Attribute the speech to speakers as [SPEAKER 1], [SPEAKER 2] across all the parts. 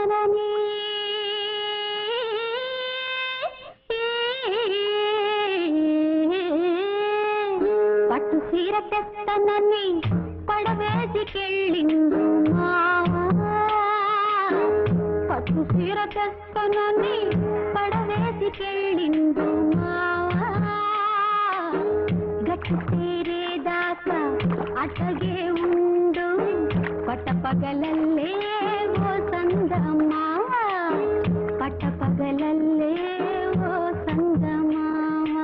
[SPEAKER 1] తెస్తానని పట్టు సీర తెస్తానని పడవేసికెళ్ళిండు మావా పట్టు సీర తెస్తానని పడవేసికెళ్ళిండు మావా గట్టు తీరేదాకా అటగే ఉండు పట్టపగలల్లే ఓ సందమావ పట్టపగలల్లే ఓ సందమావ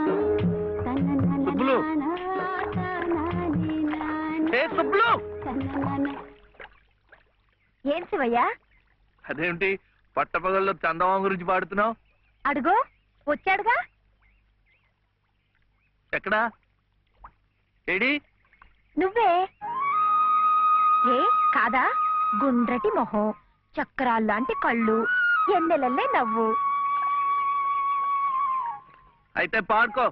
[SPEAKER 1] ఏం శివయ్యా
[SPEAKER 2] అదేంటి పట్టపగల్లో చందమామ గురించి పాడుతున్నావు?
[SPEAKER 1] అడుగో వచ్చాడుగా.
[SPEAKER 2] ఎక్కడా? ఏడి?
[SPEAKER 1] నువ్వే. ఏ కాదా? గుండ్రటి మొహం, చక్రాల్లాంటి కళ్ళు, ఎన్నెలల్లే నవ్వు.
[SPEAKER 2] అయితే పాడుకో.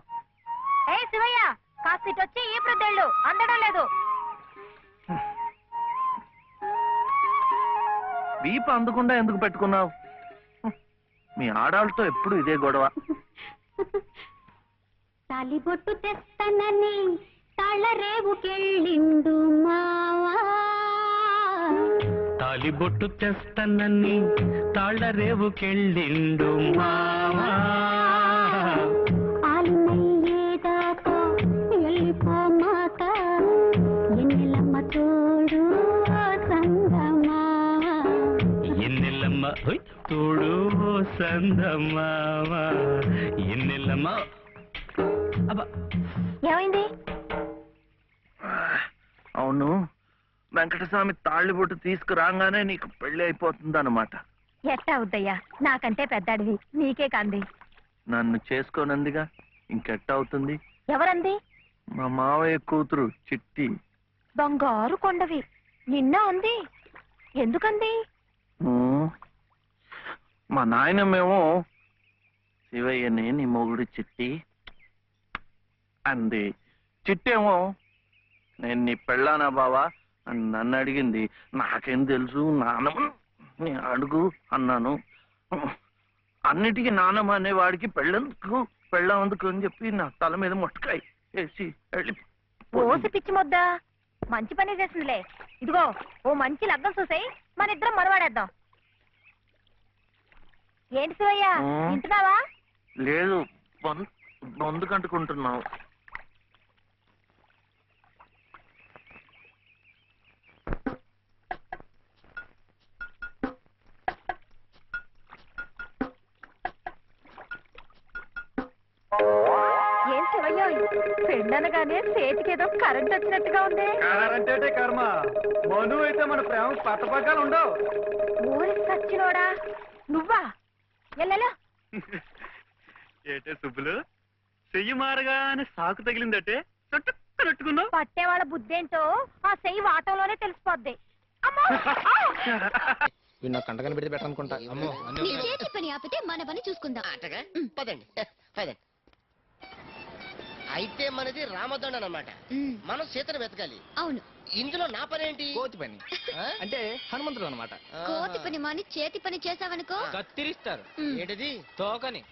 [SPEAKER 1] ఏ శివయ్య కాస్త వచ్చి ఈ ప్రదేళ్ళు అందడం లేదు.
[SPEAKER 2] వీపు అందకుండా ఎందుకు పెట్టుకున్నావు? మీ ఆడాలతో ఎప్పుడు ఇదే గొడవ.
[SPEAKER 1] తాలిబొట్టు తెస్తానని తాళరేవుకెళ్ళిండు మావా
[SPEAKER 3] తాలిబొట్టు తెస్తానని తాళరేవుకెళ్ళిండు మావా
[SPEAKER 1] ఆలినయ్యేదాకా వెళ్ళిపోమాక ఎన్నెలమ్మ తోడు సంగమా
[SPEAKER 3] ఎన్నెల్లమ్మ తోడు సందమావా ఎన్నెల్లమ్మ. అబ్బా
[SPEAKER 1] ఏమైంది?
[SPEAKER 2] అవును, వెంకటస్వామి తాళ్ళిబొట్టు తీసుకురాగానే నీకు పెళ్లి అయిపోతుంది అన్నమాట.
[SPEAKER 1] ఎట్టా అవుద్దయ్యా, నాకంటే పెద్దాడివి, నీకే కాంది.
[SPEAKER 2] నన్ను చేసుకోనందిగా, ఇంకెట్ట అవుతుంది?
[SPEAKER 1] ఎవరంది?
[SPEAKER 2] మా మావయ్య కూతురు చిట్టి.
[SPEAKER 1] బంగారు కొండవి, నిన్న అంది. ఎందుకంది?
[SPEAKER 2] మా నాయనమేమో శివయ్యని నీ మొగుడు చిట్టి అంది. చిట్టేమో నేను నీ పెళ్ళానా బావా అని నన్ను అడిగింది. నాకేం తెలుసు, నానమ్మ అడుగు అన్నాను. అన్నిటికీ నానమ్మ అనేవాడికి పెళ్ళందుకు పెళ్ళందుకు అని చెప్పి నా తల మీద మొట్టకాయ వేసి వెళ్ళి
[SPEAKER 1] ఓసి పిచ్చి మొద్దా, మంచి పని చేసిందిలే. ఇదిగో ఓ మంచి లగ్గం చూసాయి, మన ఇద్దరం మనవాడేద్దాం. ఏంటి శివయ్య వింటున్నావా?
[SPEAKER 2] లేదు, బొందు కంటుకుంటున్నావు.
[SPEAKER 1] ఏం శివయ్య పెళ్ళనగానే చేతికేదో కరెంట్ వచ్చినట్టుగా ఉంది.
[SPEAKER 4] కరెంటే కర్మ, మను అయితే మన ప్రేమ పట్టపగ్గాలు ఉండవు.
[SPEAKER 1] ఊరి సచ్చినోడా నువ్వా? ఎల్లెలా
[SPEAKER 4] ఏటే సుబ్బులు, చెయ్యి మారగానే సాకు తగిలిందటే చుట్టుకున్నావు.
[SPEAKER 1] పట్టేవాళ్ళ బుద్ధేంటో ఆ చెయ్యి వాటంలోనే తెలిసిపోద్ది.
[SPEAKER 5] కంటకని పెడితే పెట్టనుకుంటా.
[SPEAKER 6] చేతి పని ఆపితే మన పని చూసుకుందాం.
[SPEAKER 5] పదండి పదండి. అయితే మనది రామదండ అన్నమాట. మనం సీతను వెతకాలి.
[SPEAKER 6] అవును.
[SPEAKER 5] ఇందులో నా పని ఏంటి? కోతి పని అంటే హనుమంతుడు అన్నమాట.
[SPEAKER 6] కోతి పని మాని చేతి పని చేసావనుకో
[SPEAKER 5] కత్తిరిస్తారు. ఏంటిది? తోకని.